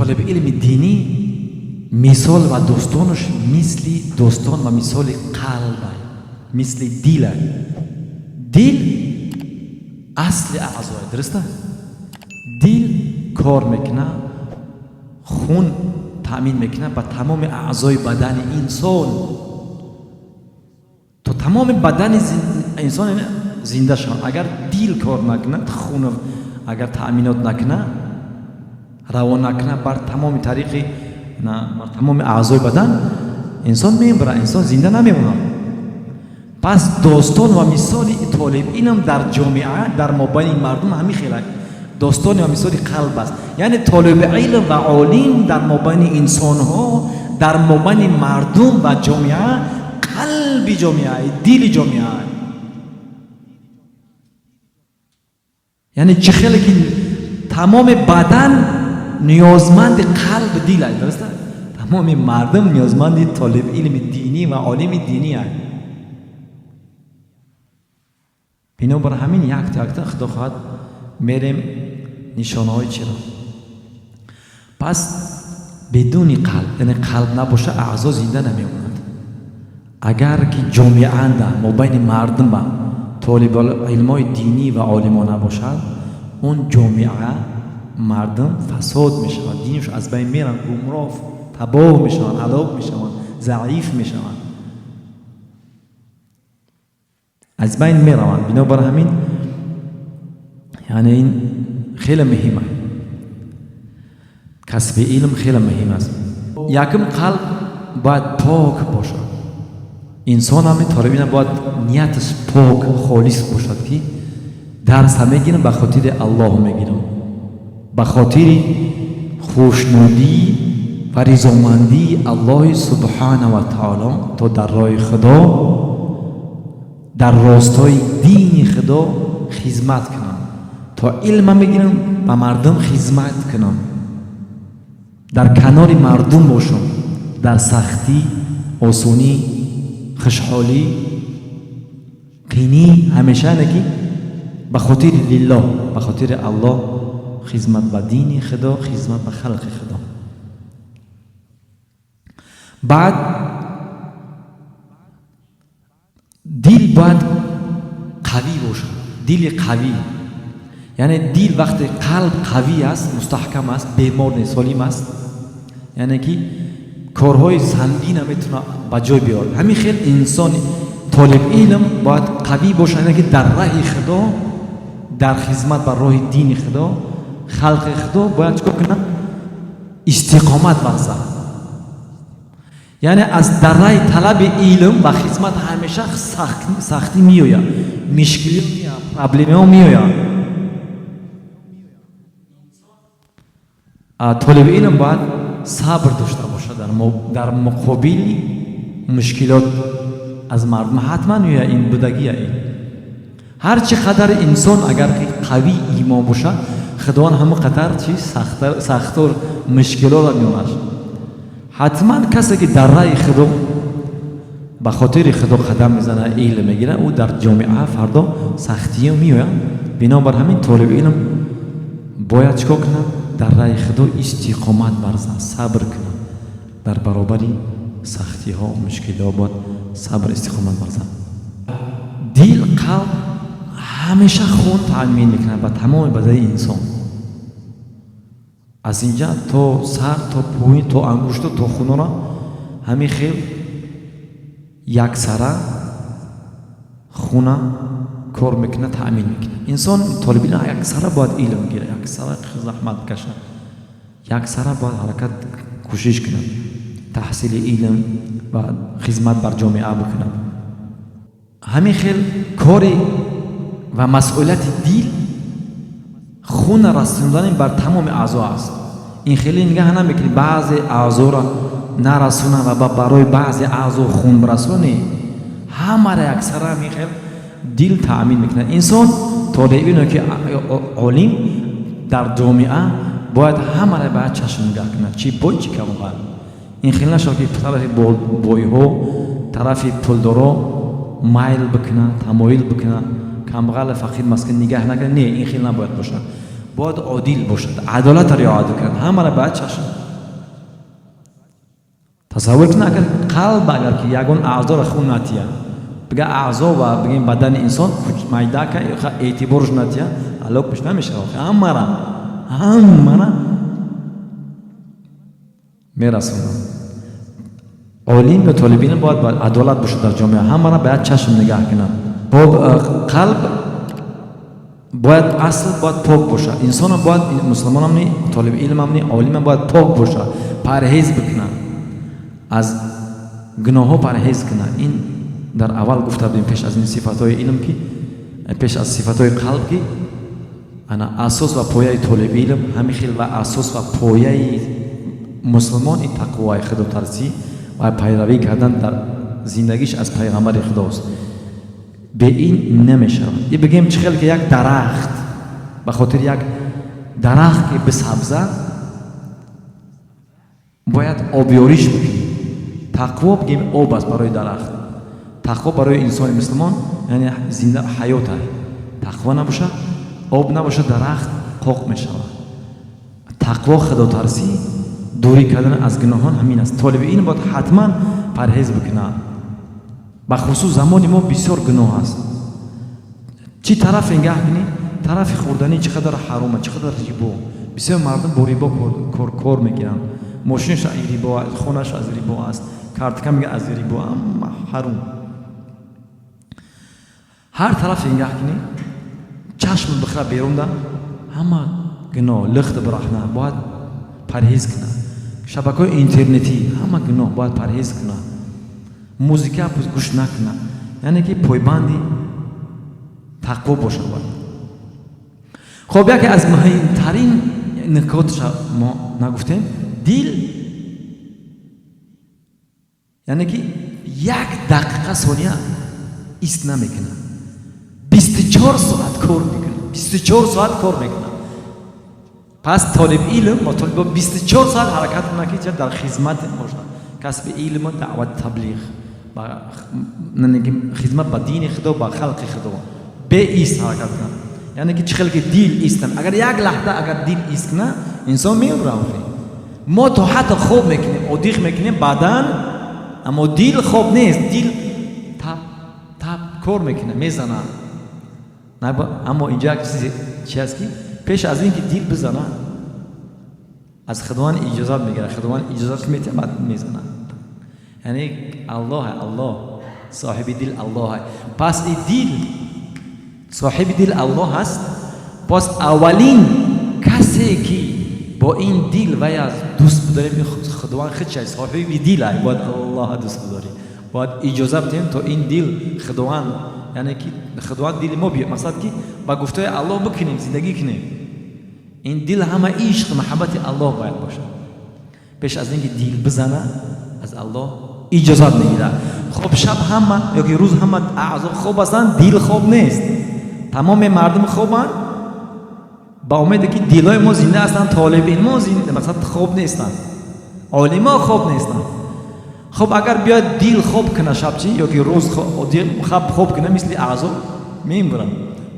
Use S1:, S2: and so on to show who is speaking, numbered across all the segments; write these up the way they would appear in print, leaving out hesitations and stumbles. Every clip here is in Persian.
S1: طالب علم دینی مثال و دوستانش مثل دوستان و مثال قلب مثل دل. دل اصل اعضای، درسته؟ دل کار میکنه، خون تامین میکنه به تمام اعضای بدن انسان. تو تمام بدن انسان زنده شد. اگر دل کار نکنه، خون اگر تامینات نکنه، روان نکنه بر تمام طریق بر تمام اعضای بدن، انسان میمیره، انسان زنده نمیمونه. پس داستان و مثال طالب علم در جامعه در مابین مردم همین خیلی داستان و مثال قلب است. یعنی طالب علم و عالم در مابین انسان ها، در مابین مردم و جامعه، قلب جامعه، دل جامعه. یعنی چه خیلی که تمام بدن نیازمند قلب دل است، درسته؟ تمام مردم نیازمند طالب علم دینی و عالم دینی است. بنابر همین یک تا خدا خواهد میریم نشانه های چرا. پس بدون قلب، یعنی قلب نباشه اعضا زنده نمیموند. اگر که جامعه اندر مابین مردم با طالب علمای دینی و عالمان نباشد، اون جامعه مردم فساد میشود، دینش از بین میرن، گمراه تباه میشوند، هلاک میشوند، ضعیف میشوند، از بین میروند. بنابر همین یعنی این خیلی مهمه، کسب علم خیلی مهم است. یکم قلب باید پاک باشد. انسان هم طالب علم باید نیتش پاک خالص باشد که درس هم میگیرم به خاطر الله میگیرم، به خاطر خوشنودی و رضامندی الله سبحانه و تعالی، تا در راه خدا، در راستای دین خدا خدمت کنم، تا علم میگیرم به مردم خدمت کنم، در کنار مردم باشم، در سختی، آسونی، خوشحالی، قینی، همیشه نگی به خاطر لله، به خاطر الله خدمت به دین خدا، خدمت به خلق خدا. بعد دل باید قوی باشد. دل قوی یعنی دل وقتی قلب قوی است، مستحکم است، بیمار نیست، سالم است، یعنی که کارهای سنگین نمیتونه به جای بیاره. همین خیلی انسان طالب علم باید قوی باشه، یعنی که در راه خدا، در خدمت بر راه دین خدا، خلق خدا باید چیکار کنه؟ استقامت ورزد. یعنی از در راه طلب علم و خدمت همیشه سختی میآید، مشکلی میآید، پرابلم ها میآید. طالب علم باید صبر داشته باشه در مقابل مشکلات از مردم. حتما این بودگی این هر چقدر انسان اگر قوی ایمان باشه، خدا هم قدر چی سخت‌تر مشکلات را میونش. حتما کسی که در راه خدا به خاطر خدا قدم میزنه، علم میگیره، او در جامعه فردا سختی میآید. بنابر همین طالب علم باید چیکار کنه؟ در راه خدا استقامت ورزد، صبر کنه، در برابر سختی ها و مشکلات باید صبر استقامت ورزد. دل قلب همیشه خون تامین میکنه به تمام بدن انسان، از اینجا تا سر، تا پایین، تا انگشت، تا خون را همین خیل یک سره خونه کار میکنه، تامین میکنه. انسان طالب علم یک سره باید علم گیره، یک سره زحمت کشه، یک سره باید حرکت کوشش کنه، تحصیل علم و خدمت بر جامعه بکنه. همین خیل کاری و مسئولیت دل خون رسوندن بر تمام اعضا است. این خیلی نگاه نمیکنی بعضی اعضا را نرسونه و برای بعضی اعضا خون برسونه، همه را اکثر همین خیل دل تأمین میکنه. انسان طالب علم که عالم در جامعه باید همه را باید چشم نگاه کنه، چی باید چی کم باید. این خیلی نشد که طرف بای ها، طرف پولدارا مایل بکنه، تمایل بکنه، کمغل فقیر مسکین نگاه نکنه. نه، این خیلی نباید باشه. باید عادل باشد، عدالت را رعایت کنه، همه را باید چشم تصور کن اگر قلب اگر که یگان اعضا را خون نتیه بگه اعضا و بگیم بدن انسان میده که اعتبارش نتیه علاق بش نمیشه همه را میرسونه. عالم و طالبین باید عدالت باشه در جامعه، همه را باید چشم نگاه کنن. قلب باید اصل باید پاک باشه. انسان هم باید، مسلمان هم نی، طالب علم هم نی، عالم هم باید پاک باشه، پرهیز بکنه، از گناه ها پرهیز کنه. این در اول گفته بودیم پیش از این صفات های علم که پیش از صفات های قلب که انا اساس و پایه طالب علم همین خیل و اساس و پایه مسلمان این تقوای خدا ترسی و پیروی کردن در زندگیش از پیغمبر خداست. به این نمیشه. یه بگیم چه خیلی که یک درخت به خاطر یک درخت که بسبزه باید آبیاریش بکنیم. تقوا بگیم آب است برای درخت. تقوا برای انسان مسلمان یعنی زنده حیات است. تقوا نباشه آب نباشه درخت قاق میشه. تقوا خدا ترسی دوری کردن از گناهان همین است. طالب این باید حتما پرهیز بکنه. بخصوص زمانی ما بسیار گناه است. چی طرف نگاه کنی؟ طرف خوردنی چقدر حرامه، چقدر ریبا. بسیار مردم با ریبا کار میگیرن. ماشینش از ریبا، خونش از ریبا است، کارتکم میگه از ریبا، اما حرام. هر طرف نگاه کنی چشم بخره بیرون ده همه گناه، لخت برهنه باید پرهیز کنه. شبکه‌های اینترنتی همه گناه باید پرهیز کنه. موزیک گوش نکنه. یعنی که پایبندی تقوا باشه باید. خب یکی از مهمترین نکاتش ما نگفتیم دل، یعنی که یک دقیقه ثانیه ایست نمیکنه، 24 ساعت کار میکنه، 24 ساعت کار میکنه. پس طالب علم و طالب 24 ساعت حرکت کنه که در خدمت باشه، کسب علم و دعوت تبلیغ با خدمت با دین خدا، با خلق خدا به ایست حرکت کنه. یعنی که چخیل که دیل ایستن، اگر یک لحظه اگر دیل ایست کنه انسان میمره. ما تو حتی خوب میکنیم ادیخ میکنیم بدن، اما دیل خوب نیست. دیل تب کار میکنه، میزنه. اما اینجا چی هست که پیش از این که دیل بزنه از خداوند اجازه میگیره. خداوند اجازه میده بعد میزنه. یعنی الله صاحب دل الله. پس این دل صاحب دل الله هست. پس اولین کسی که با این دل و از دوست بداریم خداوند خودش است. صاحب دل است، باید الله دوست بداریم، باید اجازه بدیم تا این دل خداوند، یعنی که خداوند دل ما بیاد مثلا که با گفته الله بکنیم زندگی کنیم. این دل همه عشق محبت الله باید باشه. پیش از اینکه دل بزنه از الله اجازه میگیره. خب شب همه یا که روز همه اعضا خوب هستن، دل خوب نیست. تمام مردم خوبن با امید که دلای ما زنده هستن، طالب ما زنده مثلا خوب نیستن، عالما خوب نیستن. خب اگر بیاد دل خوب کنه شب چی یا که روز خوب کنه مثل اعضا میمیرن.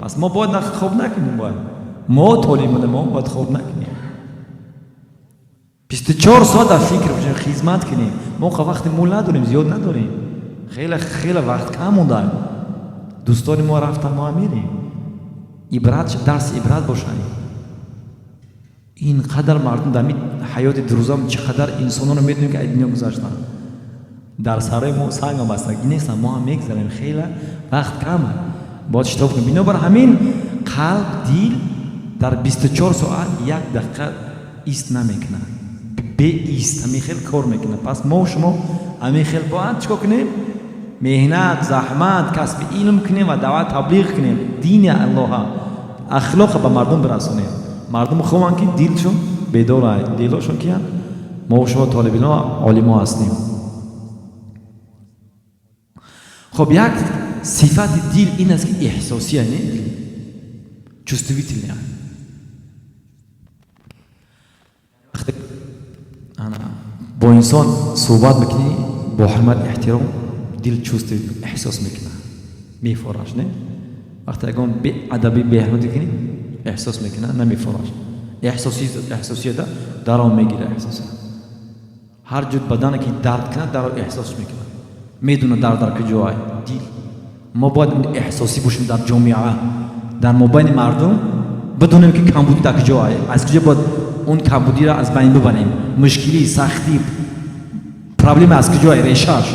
S1: پس ما باید خوب نکنیم، باید ما طالب ما باید خوب نکنیم. 24 ساعت در فکر باشیم، خدمت کنیم. ما وقت مول نداریم، زیاد نداریم، خیلی وقت کم مونده. دوستان ما رفتن، ما میریم. عبرت درس عبرت باشه. اینقدر مردم در حیات دروزام چقدر انسانان رو میدونیم که دنیا گذاشتن. در سرای ما سنگ هم هستن نیستن، ما هم میگذاریم. خیلی وقت کمه، باید شتاب کنیم. بنابر همین قلب دل در 24 ساعت یک دقیقه ایست نمیکنه، به ایست همین خیلی کار میکنه. پس ما و شما همین خیلی باید چکا کنیم؟ مهنت، زحمت، کسب علم کنیم و دعوت تبلیغ کنیم. دین الله اخلاق به مردم برسونیم. مردم خوبن که دلشون بیدار است، دلشون کیه؟ ما و شما طالبین ها عالما هستیم. خب یک صفت دل این است که احساسیه، نه جستوی دل. نه با انسان صحبت میکنی با حرمت احترام، دل چوست احساس میکنه، میفرش. نه وقتی اگر به ادبی به حرمت کنی احساس میکنه، نمیفرش. احساسیت درام میگیره. احساس هر جد بدنه که درد کنه در احساس میکنه، میدونه درد در کجاست. دیل ما باید احساسی باشیم در جامعه، در مابین مردم بدونیم که کمبودی در کجاست، از کجا باید اون کمبودی را از بین ببریم، مشکلی، سختی، پرابلم از کجاست، ریشه‌اش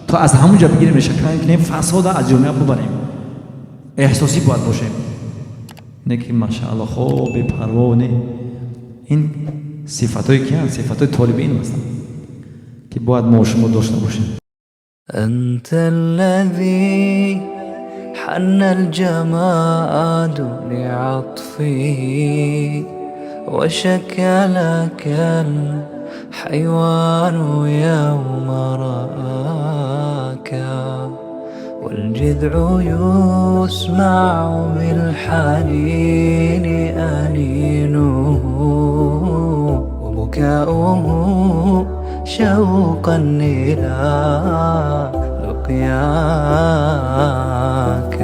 S1: تا از همونجا بگیریم ریشه کنیم، فساد از جامعه ببریم. احساسی باید باشیم. نکی ماشاءالله خوب پروانه. این صفاتایی که صفاتای طالبین هستند که باید ما شما داشته باشیم.
S2: أنت الذي حن الجماد لعطفه وشكى لك الحيوان يوم رآك، والجذع يسمع بالحنين أنينه وبكاؤه شوقا إلى لقياك.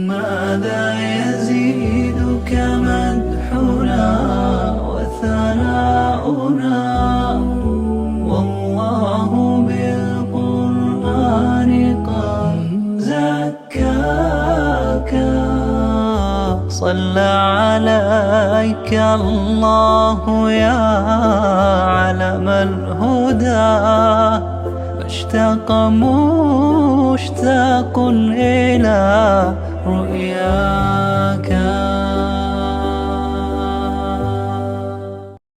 S2: ماذا يزيدك مدحنا وثناؤنا، والله بالقرآن قد زكاك. صلى عليك الله يا علم الهدى، اشتاق مشتاق إلى رؤياك.